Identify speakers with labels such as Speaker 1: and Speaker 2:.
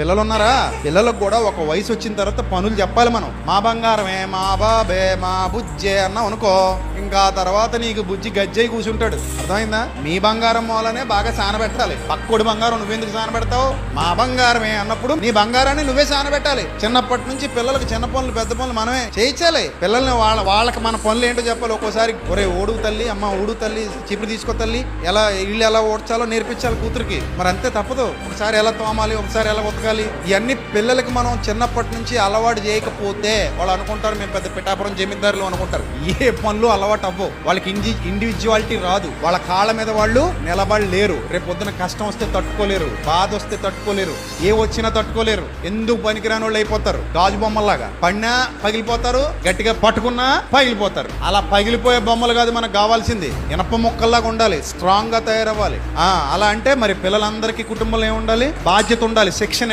Speaker 1: పిల్లలు ఉన్నారా? పిల్లలకు కూడా ఒక వయసు వచ్చిన తర్వాత పనులు చెప్పాలి మనం. మా బంగారమే, మా బాబే, మా బుజ్జే అన్నావు అనుకో, ఇంకా తర్వాత నీకు బుజ్జి గజ్జై కూర్చుంటాడు. అర్థమైందా? మీ బంగారం మూలనే బాగా సానబెట్టాలి. పక్కోడి బంగారం నువ్వెందుకు సానబెడతావు? మా బంగారమే అన్నప్పుడు నీ బంగారాన్ని నువ్వే సానబెట్టాలి. చిన్నప్పటి నుంచి పిల్లలకు చిన్న పనులు పెద్ద పనులు మనమే చేయించాలి. పిల్లల్ని వాళ్ళకి మన పనులు ఏంటో చెప్పాలి. ఒక్కోసారి ఒరే ఓడు తల్లి, అమ్మ ఓడు తల్లి, చీపురు తీసుకో తల్లి, ఇల్లు ఎలా ఓడ్చాలో నేర్పించాలి కూతురికి. మరి అంతే, తప్పదు. ఒకసారి ఎలా తోమాలి, ఒకసారి ఎలా ఇవన్నీ పిల్లలకి మనం చిన్నప్పటి నుంచి అలవాటు చేయకపోతే వాళ్ళు అనుకుంటారు మేము పెద్ద పిఠాపురం జమీందారులు అనుకుంటారు. ఏ పనులు అలవాటు అవ్వవు. వాళ్ళకి ఇండివిజువాలిటీ రాదు. వాళ్ళ కాళ్ళ మీద వాళ్ళు నిలబడలేరు. రేపు పొద్దున కష్టం వస్తే తట్టుకోలేరు, బాధ వస్తే తట్టుకోలేరు, ఏ వచ్చినా తట్టుకోలేరు. ఎందుకు పనికిరాని వాళ్ళు అయిపోతారు. గాజు బొమ్మల్లాగా పడినా పగిలిపోతారు, గట్టిగా పట్టుకున్నా పగిలిపోతారు. అలా పగిలిపోయే బొమ్మలు కాదు మనకు కావాల్సింది. ఇనప మొక్కల్లాగా ఉండాలి, స్ట్రాంగ్ గా తయారవ్వాలి. అలా అంటే మరి పిల్లలందరికీ కుటుంబంలో ఏముండాలి? బాధ్యత ఉండాలి, శిక్షణ